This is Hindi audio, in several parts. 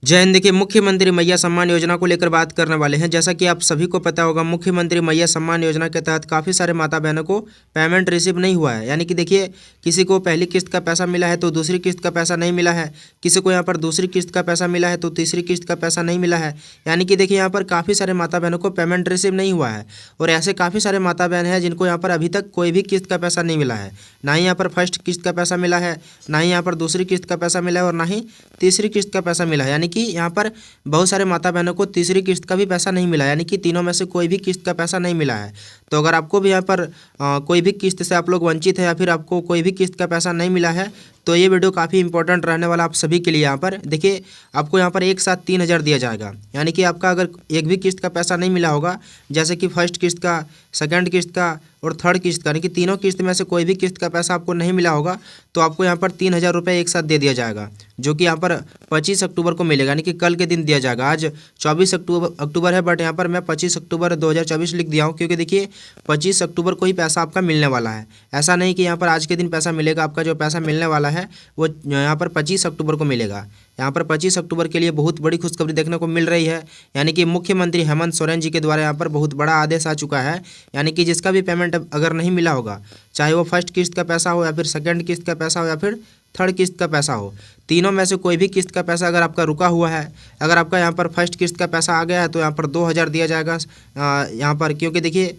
जय हिंद। देखिए, मुख्यमंत्री मैया सम्मान योजना को लेकर बात करने वाले हैं। जैसा कि आप सभी को पता होगा, मुख्यमंत्री मैया सम्मान योजना के तहत काफ़ी सारे माता बहनों को पेमेंट रिसीव नहीं हुआ है। यानी कि देखिए, किसी को पहली किस्त का पैसा मिला है तो दूसरी किस्त का पैसा नहीं मिला है, किसी को यहाँ पर दूसरी किस्त का पैसा मिला है तो तीसरी किस्त का पैसा नहीं मिला है। यानी कि देखिए, यहाँ पर काफ़ी सारे माता बहनों को पेमेंट रिसीव नहीं हुआ है। और ऐसे काफ़ी सारे माता बहन हैं जिनको यहाँ पर अभी तक कोई भी किस्त का पैसा नहीं मिला है। ना ही यहाँ पर फर्स्ट किस्त का पैसा मिला है, ना ही यहाँ पर दूसरी किस्त का पैसा मिला है, और ना ही तीसरी किस्त का पैसा मिला है। यानी कि यहाँ पर बहुत सारे माता बहनों को तीसरी किस्त का भी पैसा नहीं मिला, यानी कि तीनों में से कोई भी किस्त का पैसा नहीं मिला है। तो अगर आपको भी यहाँ पर कोई भी किस्त से आप लोग वंचित है या फिर आपको कोई भी किस्त का पैसा नहीं मिला है, तो ये वीडियो काफ़ी इंपॉर्टेंट रहने वाला आप सभी के लिए। यहाँ पर देखिए, आपको यहाँ पर एक साथ 3,000 दिया जाएगा। यानी कि आपका अगर एक भी किस्त का पैसा नहीं मिला होगा, जैसे कि फर्स्ट किस्त का, सेकंड किस्त का और थर्ड किस्त का, यानी कि तीनों किस्त में से कोई भी किस्त का पैसा आपको नहीं मिला होगा, तो आपको यहाँ पर 3,000 रुपये एक साथ दे दिया जाएगा, जो कि यहाँ पर 25 अक्टूबर को मिलेगा, यानी कि कल के दिन दिया जाएगा। आज 24 अक्टूबर है, बट यहाँ पर मैं 25 अक्टूबर 2024 लिख दिया हूँ, क्योंकि देखिए 25 अक्टूबर को ही पैसा आपका मिलने वाला है। ऐसा नहीं कि यहाँ पर आज के दिन पैसा मिलेगा। आपका जो पैसा मिलने वाला है वो यहाँ पर 25 अक्टूबर को मिलेगा। यहाँ पर 25 अक्टूबर के लिए बहुत बड़ी खुशखबरी देखने को मिल रही है। यानी कि मुख्यमंत्री हेमंत सोरेन जी के द्वारा यहाँ पर बहुत बड़ा आदेश आ चुका है। यानी कि जिसका भी पेमेंट अगर नहीं मिला होगा, चाहे वो फर्स्ट किस्त का पैसा हो या फिर सेकंड किस्त का पैसा हो या फिर थर्ड किस्त का पैसा हो, तीनों में से कोई भी किस्त का पैसा अगर आपका रुका हुआ है, अगर आपका यहाँ पर फर्स्ट किस्त का पैसा आ गया है तो यहाँ पर 2,000 दिया जाएगा यहाँ पर, क्योंकि देखिए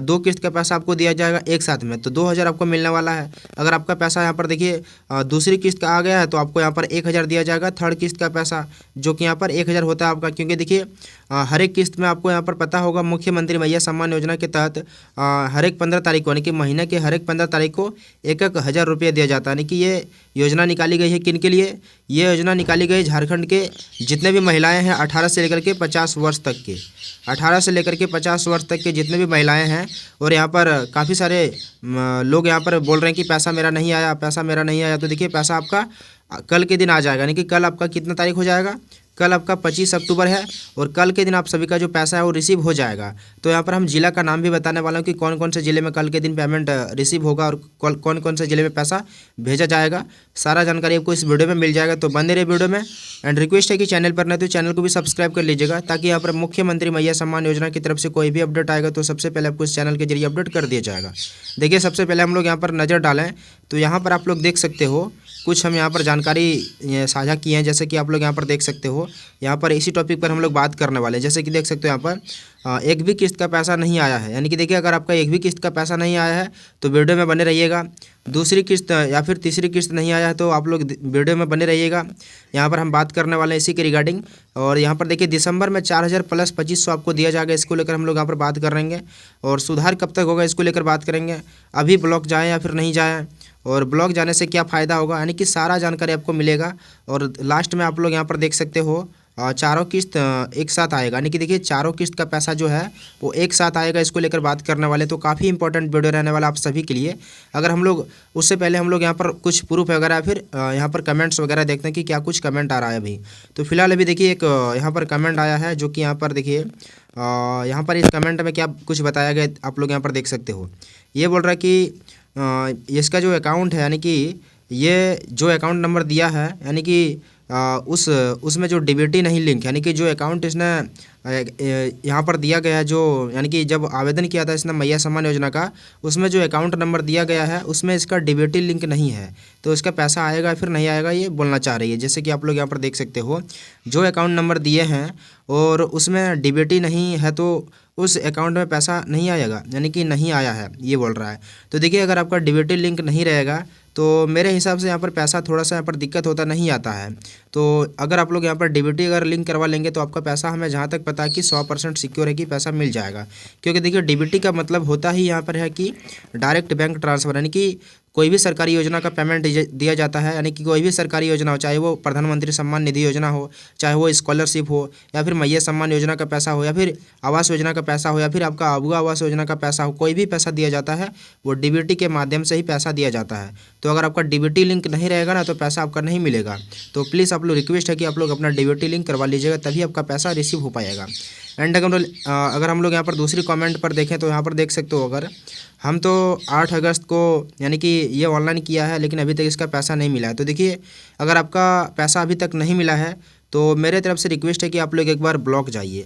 2 किस्त का पैसा आपको दिया जाएगा एक साथ में, तो 2,000 आपको मिलने वाला है। अगर आपका पैसा यहाँ पर देखिए दूसरी किस्त का आ गया है तो आपको यहाँ पर 1,000 दिया जाएगा थर्ड किस्त का पैसा, जो कि यहाँ पर 1,000 होता है आपका। क्योंकि देखिए हर एक किस्त में आपको यहाँ पर पता होगा, मुख्यमंत्री मैया सम्मान योजना के तहत हर एक 15 तारीख को, यानी कि महीने के हर एक 15 तारीख को 1,000 रुपये दिया जाता है। यानी कि ये योजना निकाली गई है किन के लिए? ये योजना निकाली गई झारखंड के जितने भी महिलाएं हैं 18 से लेकर के 50 वर्ष तक के, 18 से लेकर के 50 वर्ष तक के जितने भी महिलाएं हैं। और यहाँ पर काफ़ी सारे लोग यहाँ पर बोल रहे हैं कि पैसा मेरा नहीं आया, पैसा मेरा नहीं आया। तो देखिए, पैसा आपका कल के दिन आ जाएगा। यानी कि कल आपका कितना तारीख हो जाएगा? कल आपका 25 अक्टूबर है, और कल के दिन आप सभी का जो पैसा है वो रिसीव हो जाएगा। तो यहाँ पर हम जिला का नाम भी बताने वाला हूँ कि कौन कौन से ज़िले में कल के दिन पेमेंट रिसीव होगा और कौन कौन से ज़िले में पैसा भेजा जाएगा। सारा जानकारी आपको इस वीडियो में मिल जाएगा, तो बने रहे वीडियो में। एंड रिक्वेस्ट है कि चैनल पर नहीं तो चैनल को भी सब्सक्राइब कर लीजिएगा, ताकि यहाँ पर मुख्यमंत्री मैया सम्मान योजना की तरफ से कोई भी अपडेट आएगा तो सबसे पहले आपको इस चैनल के जरिए अपडेट कर दिया जाएगा। देखिए, सबसे पहले हम लोग यहाँ पर नज़र डालें तो यहाँ पर आप लोग देख सकते हो कुछ हम यहाँ पर जानकारी साझा किए हैं। जैसे कि आप लोग यहाँ पर देख सकते हो, यहाँ पर इसी टॉपिक पर हम लोग बात करने वाले हैं। जैसे कि देख सकते हो यहाँ पर एक भी किस्त का पैसा नहीं आया है। यानी कि देखिए, अगर आपका एक भी किस्त का पैसा नहीं आया है तो वीडियो में बने रहिएगा। दूसरी किस्त या फिर तीसरी किस्त नहीं आया है तो आप लोग वीडियो में बने रहिएगा। यहाँ पर हम बात करने वाले हैं इसी के रिगार्डिंग। और यहाँ पर देखिए, दिसंबर में 4,000 प्लस 2,500 आपको दिया जाएगा। इसको लेकर हम लोग यहाँ पर बात करेंगे, और सुधार कब तक होगा इसको लेकर बात करेंगे। अभी ब्लॉक जाएँ या फिर नहीं जाएँ, और ब्लॉक जाने से क्या फ़ायदा होगा, यानी कि सारा जानकारी आपको मिलेगा। और लास्ट में आप लोग यहाँ पर देख सकते हो चारों किस्त एक साथ आएगा। यानी कि देखिए, चारों किस्त का पैसा जो है वो एक साथ आएगा। इसको लेकर बात करने वाले, तो काफ़ी इंपॉर्टेंट वीडियो रहने वाला आप सभी के लिए। अगर हम लोग उससे पहले हम लोग यहाँ पर कुछ प्रूफ वगैरह फिर यहाँ पर कमेंट्स वगैरह देखते हैं कि क्या कुछ कमेंट आ रहा है अभी। तो फिलहाल अभी देखिए एक यहाँ पर कमेंट आया है, जो कि यहाँ पर देखिए यहाँ पर इस कमेंट में क्या कुछ बताया गया आप लोग यहाँ पर देख सकते हो। ये बोल रहा है कि इसका जो अकाउंट है, यानी कि ये जो अकाउंट नंबर दिया है, यानी कि उसमें जो डीबीटी नहीं लिंक, यानी कि जो अकाउंट इसने यहाँ पर दिया गया है, जो यानी कि जब आवेदन किया था इसने मैया सम्मान योजना का, उसमें जो अकाउंट नंबर दिया गया है उसमें इसका डीबीटी लिंक नहीं है। तो इसका पैसा आएगा फिर नहीं आएगा, ये बोलना चाह रही है। जैसे कि आप लोग यहाँ पर देख सकते हो, जो अकाउंट नंबर दिए हैं और उसमें डीबीटी नहीं है तो उस अकाउंट में पैसा नहीं आएगा, यानी कि नहीं आया है, ये बोल रहा है। तो देखिए, अगर आपका डीबीटी लिंक नहीं रहेगा तो मेरे हिसाब से यहाँ पर पैसा थोड़ा सा यहाँ पर दिक्कत होता नहीं आता है। तो अगर आप लोग यहाँ पर डीबीटी अगर लिंक करवा लेंगे तो आपका पैसा, हमें जहाँ तक पता है कि 100% सिक्योर है कि पैसा मिल जाएगा। क्योंकि देखिए, डीबीटी का मतलब होता ही यहाँ पर है कि डायरेक्ट बैंक ट्रांसफ़र, यानी कि कोई भी सरकारी योजना का पेमेंट दिया जाता है। यानी कि कोई भी सरकारी योजना हो, चाहे वो प्रधानमंत्री सम्मान निधि योजना हो, चाहे वो स्कॉलरशिप हो, या फिर मैया सम्मान योजना का पैसा हो, या फिर आवास योजना का पैसा हो, या फिर आपका अबुआ आवास योजना का पैसा हो, कोई भी पैसा दिया जाता है वो डीबीटी के माध्यम से ही पैसा दिया जाता है। तो अगर आपका डीबीटी लिंक नहीं रहेगा ना तो पैसा आपका नहीं मिलेगा। तो प्लीज़ आप लोग रिक्वेस्ट है कि आप लोग अपना डीबीटी लिंक करवा लीजिएगा, तभी आपका पैसा रिसीव हो पाएगा। एंड अगर हम लोग यहाँ पर दूसरी कमेंट पर देखें तो यहाँ पर देख सकते हो, अगर हम तो 8 अगस्त को यानी कि ये ऑनलाइन किया है, लेकिन अभी तक इसका पैसा नहीं मिला है। तो देखिए, अगर आपका पैसा अभी तक नहीं मिला है तो मेरे तरफ से रिक्वेस्ट है कि आप लोग एक बार ब्लॉक जाइए,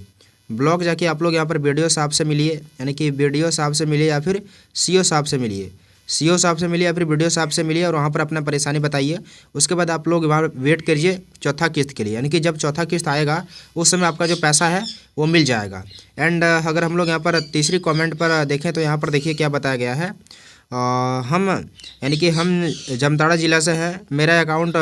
ब्लॉक जाके आप लोग यहाँ पर BDO साहब से मिलिए, यानी कि BDO साहब से मिलिए या फिर CO साहब से मिलिए, CO साहब से मिलिए या फिर BDO साहब से मिलिए और वहाँ पर अपना परेशानी बताइए। उसके बाद आप लोग वहाँ वेट करिए चौथा किस्त के लिए, यानी कि जब चौथा किस्त आएगा उस समय आपका जो पैसा है वो मिल जाएगा। एंड अगर हम लोग यहाँ पर तीसरी कमेंट पर देखें तो यहाँ पर देखिए क्या बताया गया है। हम यानी कि हम जामताड़ा ज़िला से हैं, मेरा अकाउंट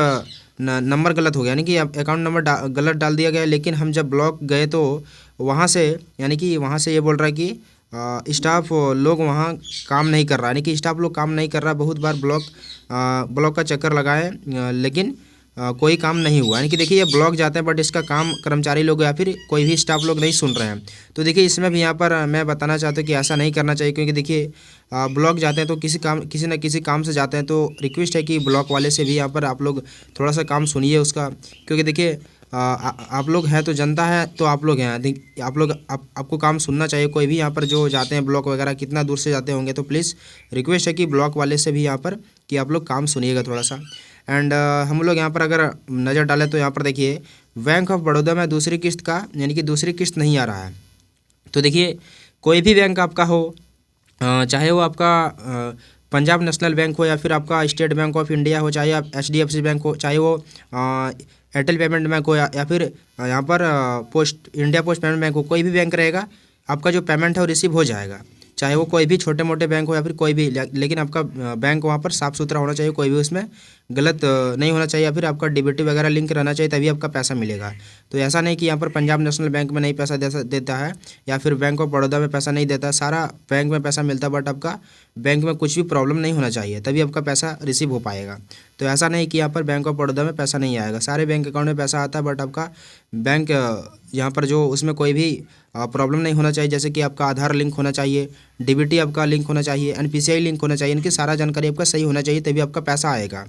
नंबर गलत हो गया, यानी कि अकाउंट नंबर गलत डाल दिया गया, लेकिन हम जब ब्लॉक गए तो वहाँ से यानी कि वहाँ से ये बोल रहा है कि स्टाफ लोग वहाँ काम नहीं कर रहा, यानी कि स्टाफ लोग काम नहीं कर रहा। बहुत बार ब्लॉक का चक्कर लगाए लेकिन कोई काम नहीं हुआ, यानी कि देखिए ये ब्लॉक जाते हैं बट इसका काम कर्मचारी लोग या फिर कोई भी स्टाफ लोग नहीं सुन रहे हैं। तो देखिए इसमें भी यहाँ पर मैं बताना चाहता हूँ कि ऐसा नहीं करना चाहिए, क्योंकि देखिए ब्लॉक जाते हैं तो किसी न किसी काम से जाते हैं। तो रिक्वेस्ट है कि ब्लॉक वाले से भी यहाँ पर आप लोग थोड़ा सा काम सुनिए उसका, क्योंकि देखिए आप लोग हैं तो जनता है तो आप लोग हैं, आप लोग आपको काम सुनना चाहिए। कोई भी यहाँ पर जो जाते हैं ब्लॉक वगैरह कितना दूर से जाते होंगे, तो प्लीज़ रिक्वेस्ट है कि ब्लॉक वाले से भी यहाँ पर कि आप लोग काम सुनिएगा थोड़ा सा। एंड हम लोग यहाँ पर अगर नज़र डालें तो यहाँ पर देखिए बैंक ऑफ बड़ौदा में दूसरी किस्त का यानी कि दूसरी किस्त नहीं आ रहा है। तो देखिए कोई भी बैंक आपका हो, चाहे वो आपका पंजाब नेशनल बैंक हो या फिर आपका स्टेट बैंक ऑफ इंडिया हो, चाहे आप HDFC बैंक हो, चाहे वो एयरटेल पेमेंट बैंक हो या फिर यहाँ पर इंडिया पोस्ट पेमेंट बैंक हो, कोई भी बैंक रहेगा आपका जो पेमेंट है वो रिसीव हो जाएगा, चाहे वो कोई भी छोटे मोटे बैंक हो या फिर कोई भी, लेकिन आपका बैंक वहाँ पर साफ़ सुथरा होना चाहिए, कोई भी उसमें गलत नहीं होना चाहिए, या फिर आपका DBT वगैरह लिंक रहना चाहिए, तभी आपका पैसा मिलेगा। तो ऐसा नहीं कि यहाँ पर पंजाब नेशनल बैंक में नहीं पैसा देता है या फिर बैंक ऑफ बड़ौदा में पैसा नहीं देता, सारा बैंक में पैसा मिलता है, बट आपका बैंक में कुछ भी प्रॉब्लम नहीं होना चाहिए तभी आपका पैसा रिसीव हो पाएगा। तो ऐसा नहीं कि यहाँ पर बैंक ऑफ बड़ौदा में पैसा नहीं आएगा, सारे बैंक अकाउंट में पैसा आता है, बट आपका बैंक यहाँ पर जो उसमें कोई भी प्रॉब्लम नहीं होना चाहिए, जैसे कि आपका आधार लिंक होना चाहिए, DBT आपका लिंक होना चाहिए, NPCI लिंक होना चाहिए, इनकी सारा जानकारी आपका सही होना चाहिए तभी आपका पैसा आएगा।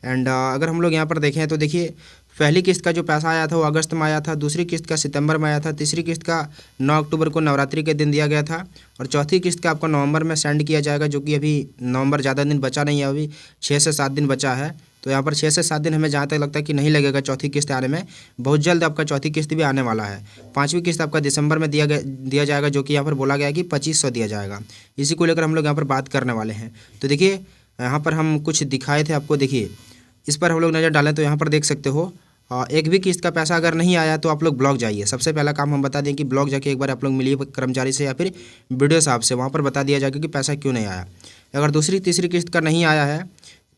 एंड अगर हम लोग यहाँ पर देखें तो देखिए पहली किस्त का जो पैसा आया था वो अगस्त में आया था, दूसरी किस्त का सितंबर में आया था, तीसरी किस्त का 9 अक्टूबर को नवरात्रि के दिन दिया गया था, और चौथी किस्त का आपको नवंबर में सेंड किया जाएगा, जो कि अभी नवंबर ज़्यादा दिन बचा नहीं है, अभी 6 से 7 दिन बचा है। तो यहाँ पर 6 से 7 दिन हमें जहाँ तक लगता है कि नहीं लगेगा चौथी किस्त आने में, बहुत जल्द आपका चौथी किस्त भी आने वाला है। 5वीं किस्त आपका दिसंबर में दिया जाएगा, जो कि यहाँ पर बोला गया है कि 2500 दिया जाएगा। इसी को लेकर हम लोग यहाँ पर बात करने वाले हैं। तो देखिए यहाँ पर हम कुछ दिखाए थे आपको, देखिए इस पर हम लोग नज़र डालें तो यहाँ पर देख सकते हो एक भी किस्त का पैसा अगर नहीं आया तो आप लोग ब्लॉक जाइए। सबसे पहला काम हम बता दें कि ब्लॉक जाके एक बार आप लोग मिलिए कर्मचारी से या फिर BDO साहब से, वहाँ पर बता दिया जाएगा कि पैसा क्यों नहीं आया। अगर दूसरी तीसरी किस्त का नहीं आया है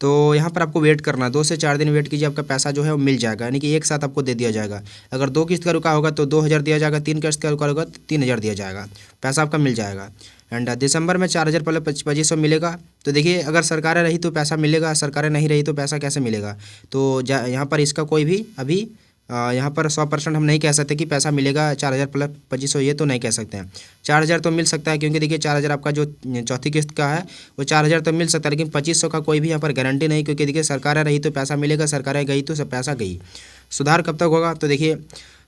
तो यहाँ पर आपको वेट करना, 2 से 4 दिन वेट कीजिए, आपका पैसा जो है वो मिल जाएगा, यानी कि एक साथ आपको दे दिया जाएगा। अगर 2 किस्त का रुका होगा तो 2000 दिया जाएगा, 3 किस्त का रुका होगा तो 3000 दिया जाएगा, पैसा आपका मिल जाएगा। एंड दिसंबर में 4000 पहले 2500 मिलेगा। तो देखिए अगर सरकारें रही तो पैसा मिलेगा, सरकारें नहीं रही तो पैसा कैसे मिलेगा। तो यहाँ पर इसका कोई भी अभी यहाँ पर 100% हम नहीं कह सकते कि पैसा मिलेगा 4000 प्लस 2500, ये तो नहीं कह सकते हैं। 4000 तो मिल सकता है, क्योंकि देखिए 4000 आपका जो चौथी किस्त का है वो 4000 तो मिल सकता है, लेकिन 2500 का कोई भी यहाँ पर गारंटी नहीं, क्योंकि देखिए सरकारें रही तो पैसा मिलेगा, सरकारें गई तो सब पैसा गई। सुधार कब तक होगा, तो देखिए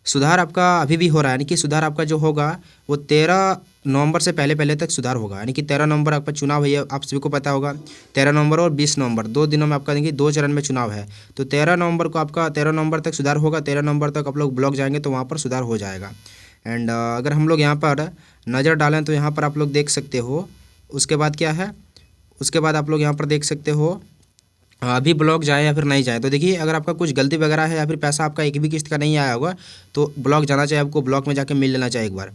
सुधार आपका अभी भी हो रहा है, यानी कि सुधार आपका जो होगा वो 13 नवंबर से पहले तक सुधार होगा, यानी कि 13 नवंबर आपका चुनाव है, आप सभी को पता होगा। 13 नवंबर और 20 नवंबर 2 दिनों में आपका देखिए 2 चरण में चुनाव है। तो 13 नवंबर को आपका 13 नवंबर तक सुधार होगा, 13 नवंबर तक आप लोग ब्लॉक जाएंगे तो वहाँ पर सुधार हो जाएगा। एंड अगर हम लोग यहाँ पर नज़र डालें तो यहाँ पर आप लोग देख सकते हो, उसके बाद क्या है, उसके बाद आप लोग यहाँ पर देख सकते हो अभी ब्लॉक जाए या फिर नहीं जाए। तो देखिए अगर आपका कुछ गलती वगैरह है या फिर पैसा आपका एक भी किस्त का नहीं आया होगा तो ब्लॉक जाना चाहिए, आपको ब्लॉक में जाके मिल लेना चाहिए एक बार।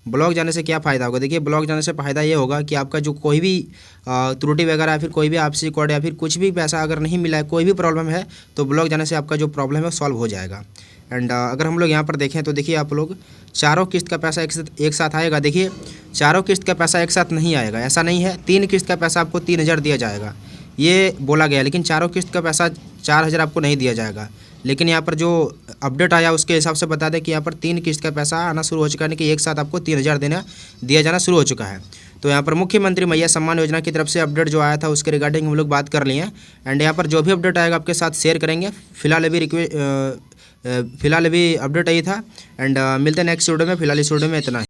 ब्लॉक जाने से क्या फ़ायदा होगा, देखिए ब्लॉक जाने से फ़ायदा ये होगा कि आपका जो कोई भी त्रुटि वगैरह या फिर कोई भी आपसी कोड या फिर कुछ भी पैसा अगर नहीं मिला है, कोई भी प्रॉब्लम है, तो ब्लॉक जाने से आपका जो प्रॉब्लम है सॉल्व हो जाएगा। एंड अगर हम लोग यहाँ पर देखें तो देखिए आप लोग चारों किस्त का पैसा एक साथ आएगा। देखिए चारों किस्त का पैसा एक साथ नहीं आएगा, ऐसा नहीं है। 3 किस्त का पैसा आपको 3000 दिया जाएगा, ये बोला गया, लेकिन चारों किस्त का पैसा 4000 आपको नहीं दिया जाएगा। लेकिन यहाँ पर जो अपडेट आया उसके हिसाब से बता दें कि यहाँ पर 3 किस्त का पैसा आना शुरू हो चुका है, कि एक साथ आपको 3000 दिया जाना शुरू हो चुका है। तो यहाँ पर मुख्यमंत्री मैया सम्मान योजना की तरफ से अपडेट जो आया था उसके रिगार्डिंग हम लोग बात कर लिए हैं। एंड यहाँ पर जो भी अपडेट आएगा आपके साथ शेयर करेंगे। फिलहाल अभी अपडेट यही था। एंड मिलते हैं नेक्स्ट वीडियो में, फिलहाल इस वीडियो में इतना ही।